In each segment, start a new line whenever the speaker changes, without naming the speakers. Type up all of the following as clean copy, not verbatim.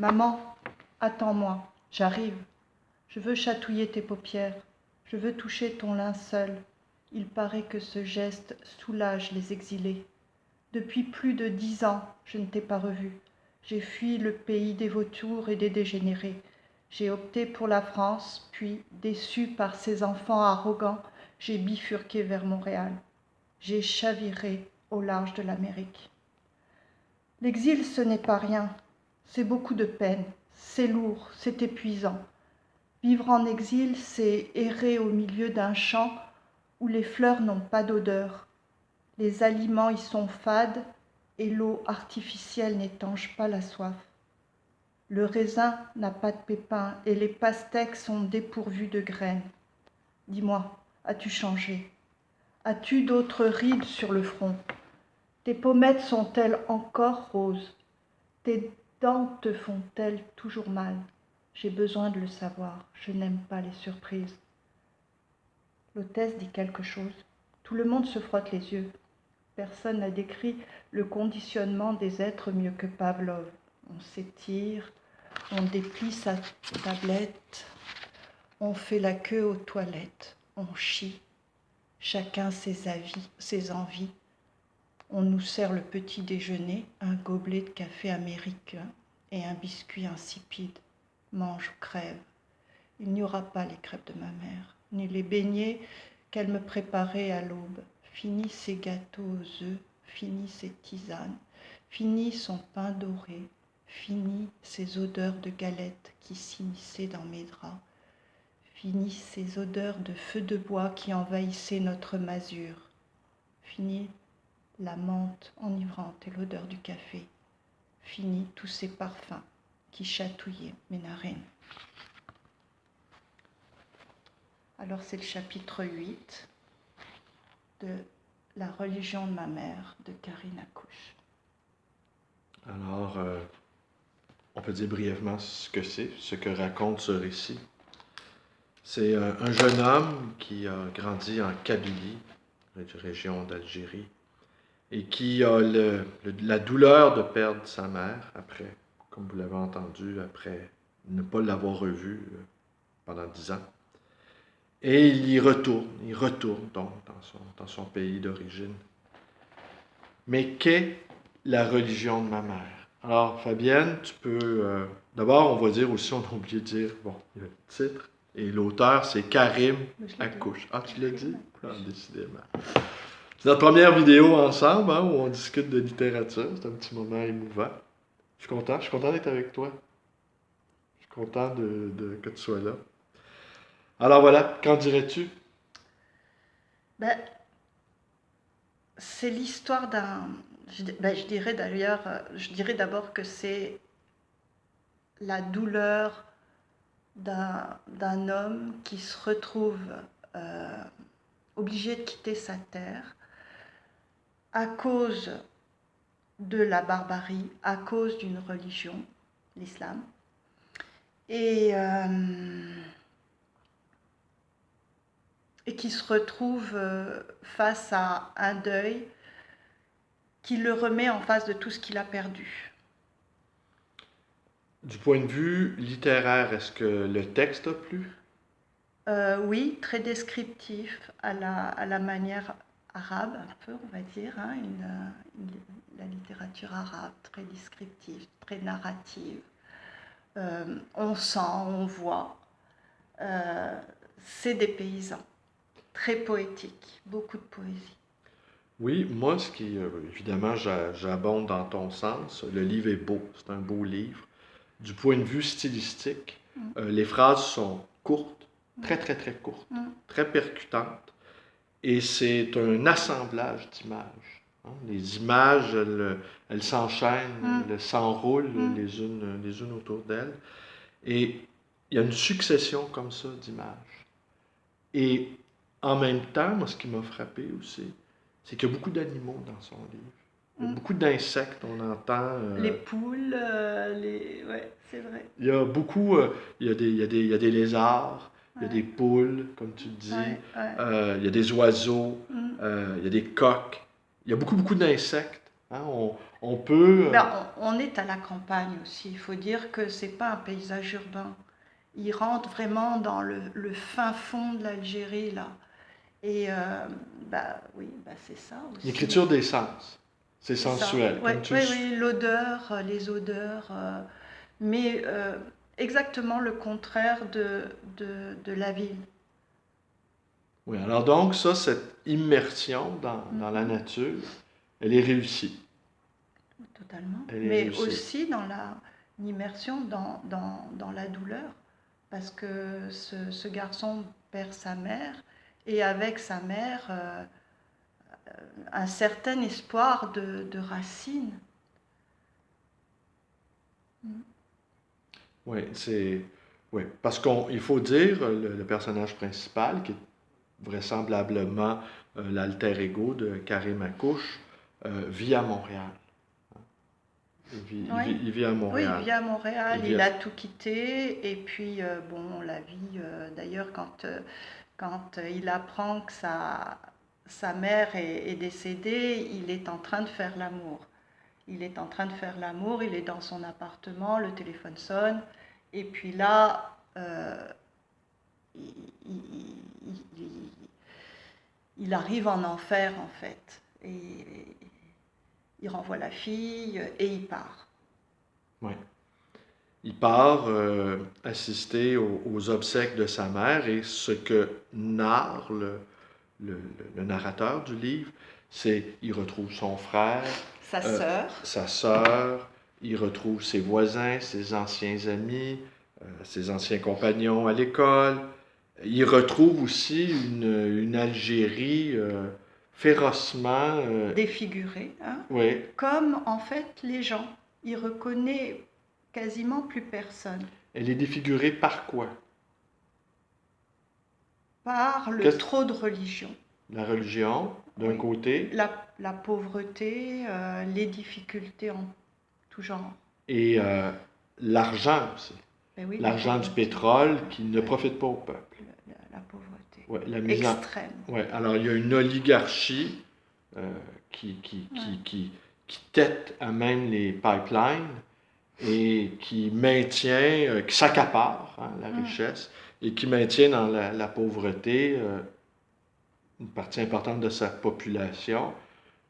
Maman, attends-moi, j'arrive. Je veux chatouiller tes paupières, je veux toucher ton linceul. Il paraît que ce geste soulage les exilés. Depuis plus de 10 ans, je ne t'ai pas revu. J'ai fui le pays des vautours et des dégénérés. J'ai opté pour la France, puis, déçu par ses enfants arrogants, j'ai bifurqué vers Montréal. J'ai chaviré au large de l'Amérique. L'exil, ce n'est pas rien. C'est beaucoup de peine, c'est lourd, c'est épuisant. Vivre en exil, c'est errer au milieu d'un champ où les fleurs n'ont pas d'odeur. Les aliments y sont fades et l'eau artificielle n'étanche pas la soif. Le raisin n'a pas de pépins et les pastèques sont dépourvus de graines. Dis-moi, as-tu changé? As-tu d'autres rides sur le front? Tes pommettes sont-elles encore roses? Tes dents te font-elles toujours mal? J'ai besoin de le savoir, je n'aime pas les surprises. L'hôtesse dit quelque chose. Tout le monde se frotte les yeux. Personne n'a décrit le conditionnement des êtres mieux que Pavlov. On s'étire, on déplie sa tablette, on fait la queue aux toilettes, on chie, chacun ses envies. On nous sert le petit déjeuner, un gobelet de café américain et un biscuit insipide. Mange ou crève. Il n'y aura pas les crêpes de ma mère, ni les beignets qu'elle me préparait à l'aube. Fini ses gâteaux aux œufs, fini ses tisanes, fini son pain doré, fini ses odeurs de galettes qui s'immisçaient dans mes draps, fini ces odeurs de feu de bois qui envahissaient notre masure, fini la menthe enivrante et l'odeur du café, fini tous ces parfums qui chatouillaient mes narines. Alors c'est le chapitre 8 de La religion de ma mère de Karine Accouche.
Alors, on peut dire brièvement ce que c'est, ce que raconte ce récit. C'est un jeune homme qui a grandi en Kabylie, région d'Algérie, et qui a la douleur de perdre sa mère après, comme vous l'avez entendu, après ne pas l'avoir revue pendant 10 ans. Et il retourne donc dans son pays d'origine. Mais qu'est la religion de ma mère? Alors, Fabienne, tu peux... d'abord, on va dire aussi, on a oublié de dire, bon, il y a le titre, et l'auteur, c'est Karim Accouche. Ah, tu l'as dit? Ah, décidément. C'est notre première vidéo ensemble, hein, où on discute de littérature. C'est un petit moment émouvant. Je suis content d'être avec toi. Je suis content que tu sois là. Alors voilà, qu'en dirais-tu?
Ben, c'est l'histoire d'un... je dirais d'abord que c'est la douleur d'un homme qui se retrouve obligé de quitter sa terre à cause de la barbarie, à cause d'une religion, l'islam, et qui se retrouve face à un deuil qui le remet en face de tout ce qu'il a perdu.
Du point de vue littéraire, est-ce que le texte a plu?
Oui, très descriptif à la manière arabe, un peu, on va dire, hein, la littérature arabe, très descriptive, très narrative. On sent, on voit. C'est des paysans, très poétiques, beaucoup de poésie.
Oui, moi, ce qui, évidemment, j'abonde dans ton sens. Le livre est beau, c'est un beau livre. Du point de vue stylistique, les phrases sont courtes, très, très, très courtes, très percutantes. Et c'est un assemblage d'images. Hein. Les images, elles s'enchaînent, elles s'enroulent les unes autour d'elles. Et il y a une succession comme ça d'images. Et en même temps, moi, ce qui m'a frappé aussi, c'est qu'il y a beaucoup d'animaux dans son livre. Il y a beaucoup d'insectes, on entend...
Les poules, ouais, c'est vrai.
Il y a beaucoup... il y a des lézards, il y a des poules, comme tu dis, il y a des oiseaux, il y a des coqs. Il y a beaucoup, beaucoup d'insectes. Hein? on peut...
On est à la campagne aussi. Il faut dire que c'est pas un paysage urbain. Il rentre vraiment dans le fin fond de l'Algérie, là. Et oui, c'est ça aussi.
L'écriture des sens, c'est
C'est ça.
sensuel.
Ouais,
Comme tu
oui,
le-
oui, l'odeur, les odeurs, mais exactement le contraire de la ville.
Oui, alors donc ça, cette immersion dans la nature, elle est réussie.
Totalement.
Elle est
Mais
réussie.
aussi dans l'immersion dans la douleur, parce que ce garçon perd sa mère, et avec sa mère, un certain espoir de racines.
Oui, c'est... Oui, parce qu'il faut dire, le personnage principal, qui est vraisemblablement l'alter ego de Karim Akouche, vit à Montréal.
Oui.
Il vit à
Oui,
Montréal.
il vit à Montréal,
Il vit
il
à-
a tout quitté, et puis la vie, d'ailleurs, quand il apprend que sa mère est décédée, il est en train de faire l'amour. Il est en train de faire l'amour, il est dans son appartement, le téléphone sonne, et puis là, il, il- il- il arrive en enfer en fait. Et il renvoie la fille et il part.
Ouais. Il part assister aux obsèques de sa mère et ce que narre le- le narrateur du livre, c'est il retrouve son frère,
Sa sœur,
sa sœur, il retrouve ses voisins, ses anciens amis, ses anciens compagnons à l'école. Il retrouve aussi une Algérie férocement...
défigurée, hein,
oui,
comme en fait les gens. Il reconnaît quasiment plus personne.
elle est défigurée par quoi?
Par le
Qu'est-ce-
trop de religion.
La religion, d'un
Oui.
côté,
La pauvreté, les difficultés en tout genre.
et l'argent aussi.
Ben oui,
L'argent du pétrole qui ne profite pas au peuple.
La pauvreté.
Ouais, la mise en-
Extrême.
Ouais, alors il y a une oligarchie qui tête à même les pipelines et qui maintient, qui s'accapare la richesse et qui maintient dans la pauvreté une partie importante de sa population,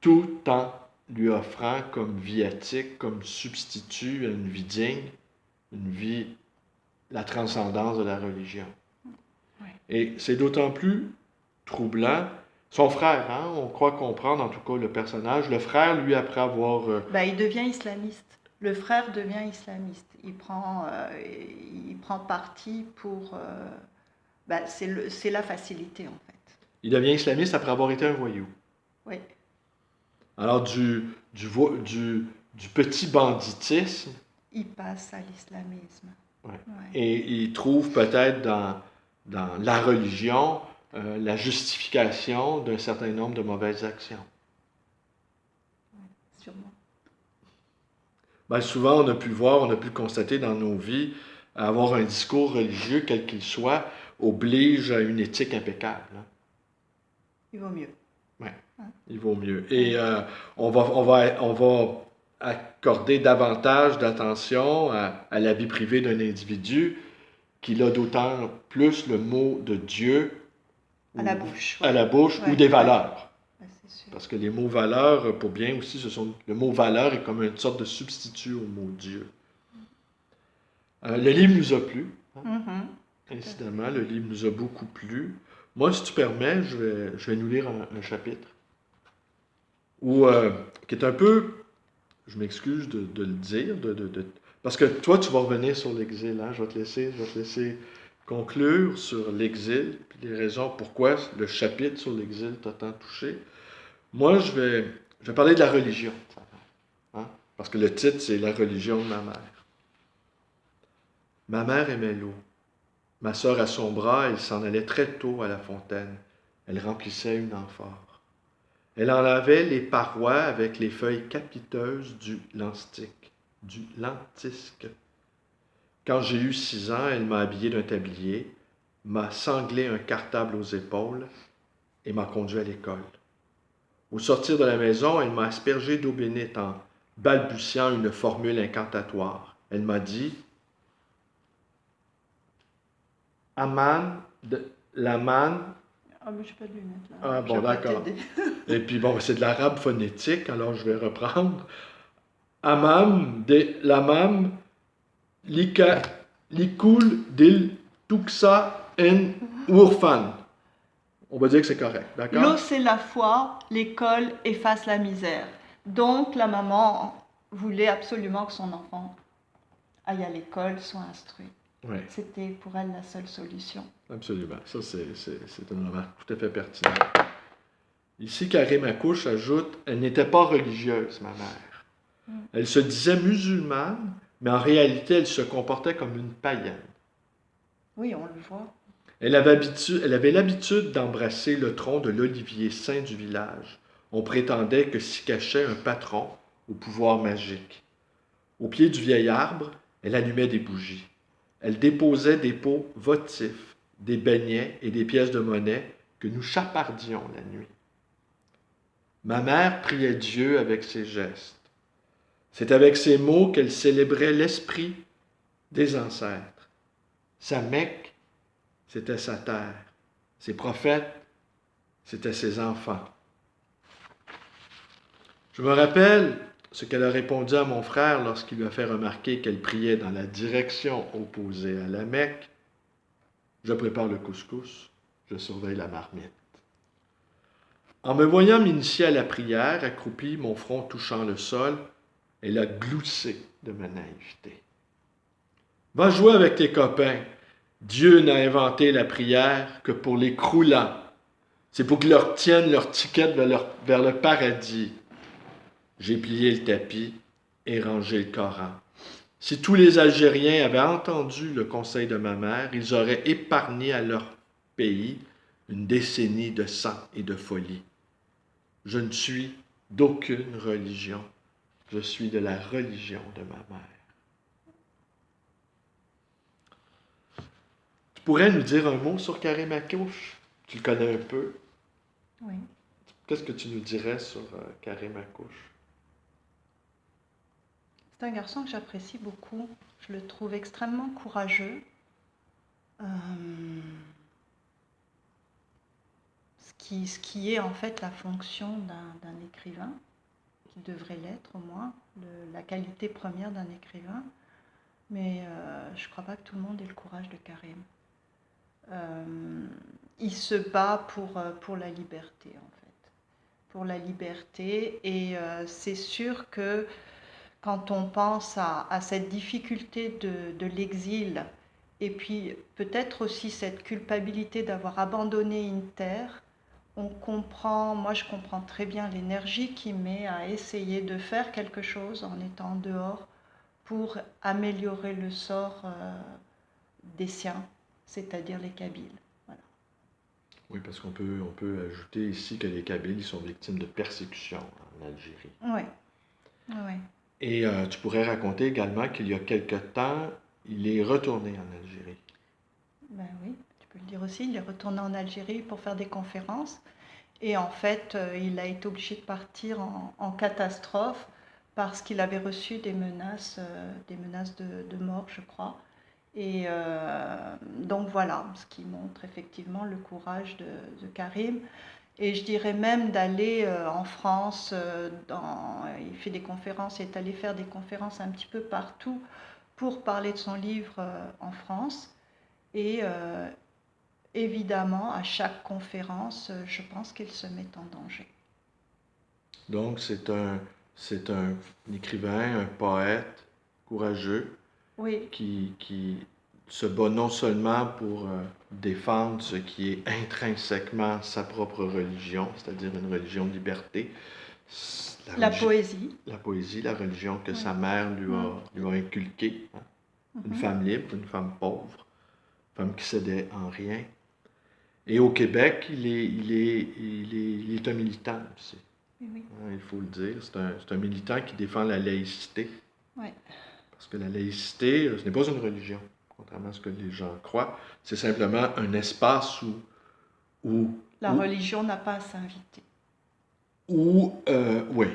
tout en lui offrant comme viatique, comme substitut à une vie digne, une vie, la transcendance de la religion.
Oui.
Et c'est d'autant plus troublant. Son frère, hein, on croit comprendre, en tout cas le personnage, le frère, lui, après avoir...
Il devient islamiste. Le frère devient islamiste. Il prend parti pour... c'est la facilité, en fait.
il devient islamiste après avoir été un voyou.
Oui.
Alors, du petit banditisme,
Il passe à l'islamisme.
ouais.
Ouais.
Et il trouve peut-être dans la religion la justification d'un certain nombre de mauvaises actions.
Sûrement.
Ben, souvent, on a pu le voir, on a pu le constater dans nos vies, avoir un discours religieux, quel qu'il soit, oblige à une éthique impeccable. Hein.
Il vaut mieux.
Oui, il vaut mieux. Et on va accorder davantage d'attention à la vie privée d'un individu qu'il a d'autant plus le mot de Dieu
À la bouche.
à la bouche
Ouais.
ou des valeurs.
Ouais, c'est sûr.
Parce que les mots valeurs, pour bien aussi, le mot valeur est comme une sorte de substitut au mot Dieu. Le livre nous a plu. Hein?
Mhm.
Incidemment, le livre nous a beaucoup plu. Moi, si tu permets, je vais nous lire un chapitre qui est un peu, je m'excuse de le dire, parce que toi, tu vas revenir sur l'exil. Hein? Je vais te laisser conclure sur l'exil, puis les raisons pourquoi le chapitre sur l'exil t'a tant touché. Moi, je vais parler de la religion. Hein? Parce que le titre, c'est La religion de ma mère. Ma mère aimait l'eau. Ma sœur à son bras, elle s'en allait très tôt à la fontaine. Elle remplissait une amphore. Elle en lavait les parois avec les feuilles capiteuses du lentisque. Quand j'ai eu 6 ans, elle m'a habillé d'un tablier, m'a sanglé un cartable aux épaules et m'a conduit à l'école. Au sortir de la maison, elle m'a aspergé d'eau bénite en balbutiant une formule incantatoire. Elle m'a dit Aman, Laman.
Ah, mais je n'ai pas de lunettes là.
Ah,
Je
bon,
vais pas
d'accord.
t'aider.
Et puis, bon, c'est de l'arabe phonétique, alors je vais reprendre. Amam, de Lamam, Lika, Likul, Dil, Tuksa, En, Urfan. On va dire que c'est correct, d'accord?
L'eau, c'est la foi, l'école efface la misère. Donc, la maman voulait absolument que son enfant aille à l'école, soit instruit.
Oui,
C'était pour elle la seule solution.
absolument. Ça, c'est une remarque tout à fait pertinente. Ici, Karim Akouche ajoute « Elle n'était pas religieuse, ma mère. Elle se disait musulmane, mais en réalité, elle se comportait comme une païenne.
Oui, on le voit.
Elle avait l'habitude d'embrasser le tronc de l'olivier saint du village. On prétendait que s'y cachait un patron au pouvoir magique. Au pied du vieil arbre, elle allumait des bougies. Elle déposait des pots votifs, des beignets et des pièces de monnaie que nous chapardions la nuit. Ma mère priait Dieu avec ses gestes. C'est avec ces mots qu'elle célébrait l'esprit des ancêtres. Sa Mecque, c'était sa terre. Ses prophètes, c'étaient ses enfants. Je me rappelle ce qu'elle a répondu à mon frère lorsqu'il lui a fait remarquer qu'elle priait dans la direction opposée à la Mecque. Je prépare le couscous, je surveille la marmite. En me voyant m'initier à la prière, accroupi, mon front touchant le sol, elle a gloussé de ma naïveté. Va jouer avec tes copains. Dieu n'a inventé la prière que pour les croulants. C'est pour qu'ils leur tiennent leur ticket vers le paradis. J'ai plié le tapis et rangé le Coran. Si tous les Algériens avaient entendu le conseil de ma mère, ils auraient épargné à leur pays une décennie de sang et de folie. Je ne suis d'aucune religion. Je suis de la religion de ma mère. Tu pourrais nous dire un mot sur Karim Akouche? Tu le connais un peu.
Oui.
Qu'est-ce que tu nous dirais sur Karim Akouche?
C'est un garçon que j'apprécie beaucoup. Je le trouve extrêmement courageux. Ce qui est en fait la fonction d'un écrivain, qui devrait l'être au moins, la qualité première d'un écrivain. Mais je ne crois pas que tout le monde ait le courage de Karim. Il se bat pour la liberté, en fait. Pour la liberté. Et c'est sûr que quand on pense à cette difficulté de l'exil, et puis peut-être aussi cette culpabilité d'avoir abandonné une terre, moi je comprends très bien l'énergie qu'il met à essayer de faire quelque chose en étant dehors pour améliorer le sort des siens, c'est-à-dire les Kabyles. Voilà.
Oui, parce qu'on peut ajouter ici que les Kabyles sont victimes de persécutions en Algérie.
Oui, oui.
Et tu pourrais raconter également qu'il y a quelque temps, il est retourné en Algérie.
Ben oui, tu peux le dire aussi, il est retourné en Algérie pour faire des conférences. Et en fait, il a été obligé de partir en catastrophe parce qu'il avait reçu des menaces de mort, je crois. Et donc voilà, ce qui montre effectivement le courage de Karim. Et je dirais même d'aller en France, il fait des conférences, il est allé faire des conférences un petit peu partout pour parler de son livre en France. Et évidemment, à chaque conférence, je pense qu'il se met en danger.
Donc, c'est un écrivain, un poète courageux
Oui,
qui se bat non seulement pour défendre ce qui est intrinsèquement sa propre religion, c'est-à-dire une religion de liberté,
la poésie.
la poésie, la religion que
Oui.
sa mère lui a inculquée, hein. Une femme libre, une femme pauvre, une femme qui cédait en rien. Et au Québec, il est un militant aussi.
Oui.
Hein, il faut le dire. C'est un militant qui défend la laïcité.
Oui.
Parce que la laïcité, ce n'est pas une religion, contrairement à ce que les gens croient. C'est simplement un espace où
La religion n'a pas à s'inviter.
oui.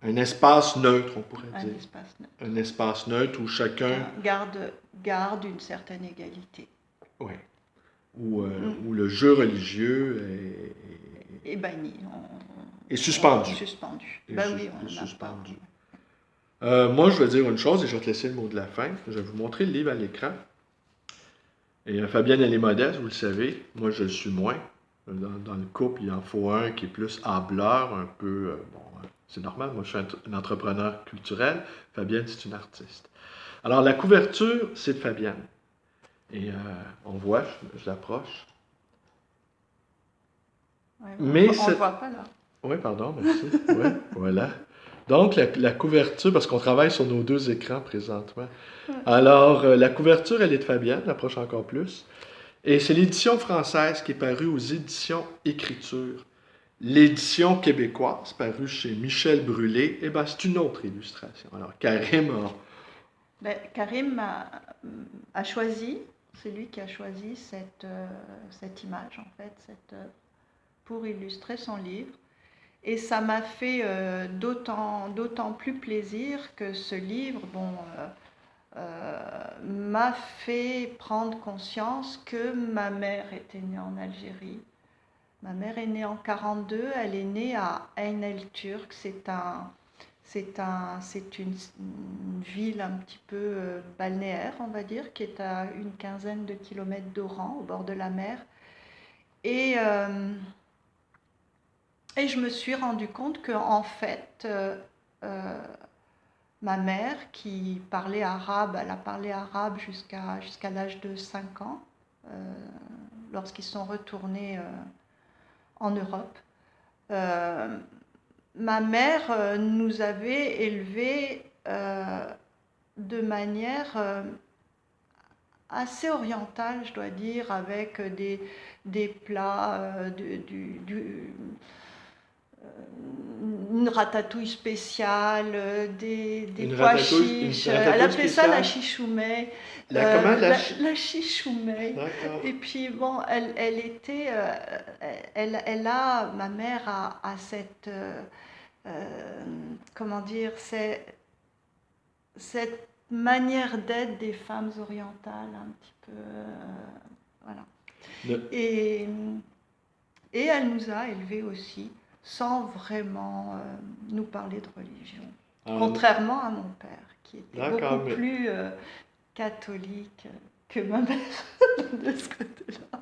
un espace neutre, on pourrait
un
dire.
espace neutre.
Un espace neutre où chacun,
Garde une certaine égalité.
oui, où le jeu religieux
Et banni.
est suspendu.
Suspendu.
Est
Ben oui,
est
on n'a pas.
suspendu. Moi, je vais dire une chose et je vais te laisser le mot de la fin. Je vais vous montrer le livre à l'écran. Et Fabienne, elle est modeste, vous le savez. Moi, je le suis moins. Dans le couple, il en faut un qui est plus hableur, un peu... c'est normal, moi, je suis un entrepreneur culturel. Fabienne, c'est une artiste. Alors, la couverture, c'est de Fabienne. Et on voit, je l'approche.
Ouais,
Mais
on ne le voit pas là.
Oui, pardon, merci. Oui, voilà. Donc, la couverture, parce qu'on travaille sur nos deux écrans présentement. Alors, la couverture, elle est de Fabienne, l'approche encore plus. Et c'est l'édition française qui est parue aux éditions Écriture. L'édition québécoise, parue chez Michel Brûlé, eh bien, c'est une autre illustration. Alors, Karim
Karim a choisi, c'est lui qui a choisi cette image, en fait, pour illustrer son livre. Et ça m'a fait d'autant plus plaisir que ce livre m'a fait prendre conscience que ma mère était née en Algérie. Ma mère est née en 1942, elle est née à Ain el-Turk, c'est une ville un petit peu balnéaire, on va dire, qui est à une quinzaine de kilomètres d'Oran, au bord de la mer. Et je me suis rendu compte qu'en fait, ma mère, qui parlait arabe, elle a parlé arabe jusqu'à l'âge de 5 ans, lorsqu'ils sont retournés en Europe. Ma mère nous avait élevés de manière assez orientale, je dois dire, avec des plats, une ratatouille spéciale, des pois chiches. Elle appelait ça la chichoumée. La chichoumée. Et puis bon, ma mère a cette, comment dire, cette manière d'être des femmes orientales, un petit peu, voilà. Et elle nous a élevés aussi, sans vraiment nous parler de religion. Contrairement à mon père, qui était beaucoup plus catholique que ma mère de ce côté-là.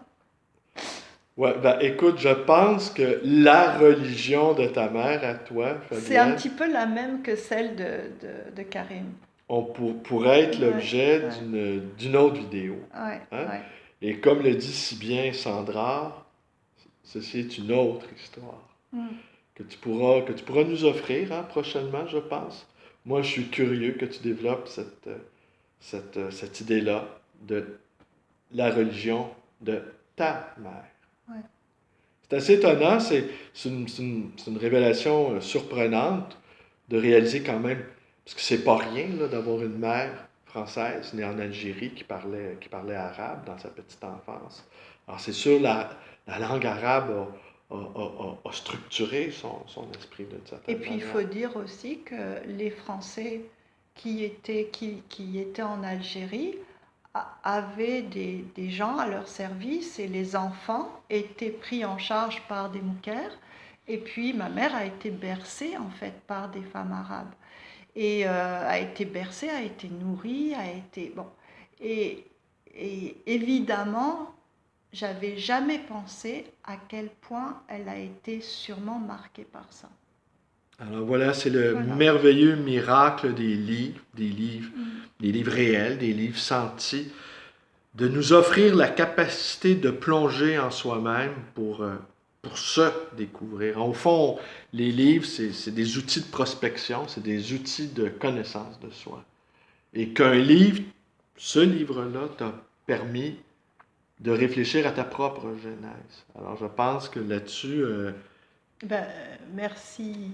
Ouais, ben écoute, je pense que la religion de ta mère à toi, Fabienne,
c'est un petit peu la même que celle de Karim.
On pourrait être l'objet d'une autre vidéo.
Ouais.
Et comme le dit si bien Sandra, ceci est une autre histoire que tu pourras nous offrir prochainement, je pense. Moi, je suis curieux que tu développes cette idée-là de la religion de ta mère.
Ouais.
C'est assez étonnant, c'est une révélation surprenante de réaliser quand même, parce que c'est pas rien là, d'avoir une mère française née en Algérie qui parlait arabe dans sa petite enfance. Alors c'est sûr, la langue arabe a structuré son esprit d'une certaine manière.
Et puis il faut dire aussi que les Français qui étaient en Algérie avaient des gens à leur service et les enfants étaient pris en charge par des moukers. Et puis ma mère a été bercée en fait par des femmes arabes. Et a été bercée, a été nourrie, bon. Et évidemment, j'avais jamais pensé à quel point elle a été sûrement marquée par ça.
Alors voilà, c'est le merveilleux miracle des livres réels, des livres sentis, de nous offrir la capacité de plonger en soi-même pour se découvrir. Au fond, les livres, c'est des outils de prospection, c'est des outils de connaissance de soi. Et qu'un livre, ce livre-là, t'a permis de réfléchir à ta propre genèse. Alors je pense que là-dessus...
merci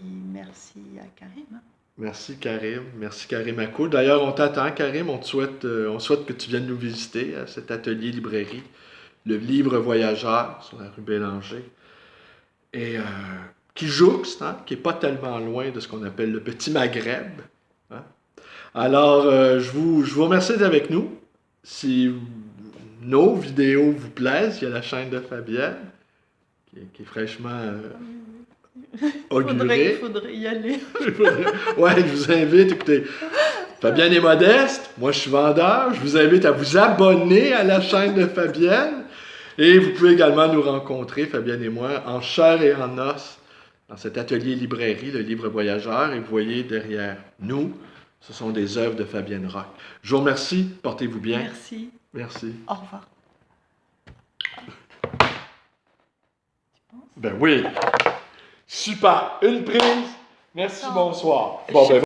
à Karim.
Merci Karim Akoul. D'ailleurs, on t'attend Karim, on souhaite que tu viennes nous visiter à cet atelier librairie, le livre voyageur sur la rue Bélanger. Et qui jouxte, hein, qui n'est pas tellement loin de ce qu'on appelle le Petit Maghreb. Hein. Alors, je vous remercie d'être avec nous. Si nos vidéos vous plaisent, il y a la chaîne de Fabienne, qui est fraîchement augurée.
Il faudrait y aller.
Ouais, je vous invite, écoutez, Fabienne est modeste, moi je suis vendeur, je vous invite à vous abonner à la chaîne de Fabienne et vous pouvez également nous rencontrer, Fabienne et moi, en chair et en os dans cet atelier librairie, le livre voyageur, et vous voyez derrière nous, ce sont des œuvres de Fabienne Rock. Je vous remercie, portez-vous bien.
Merci.
Merci.
Au revoir.
Ben oui. Super. Une prise. Merci,
Non.
bonsoir. Bon, ben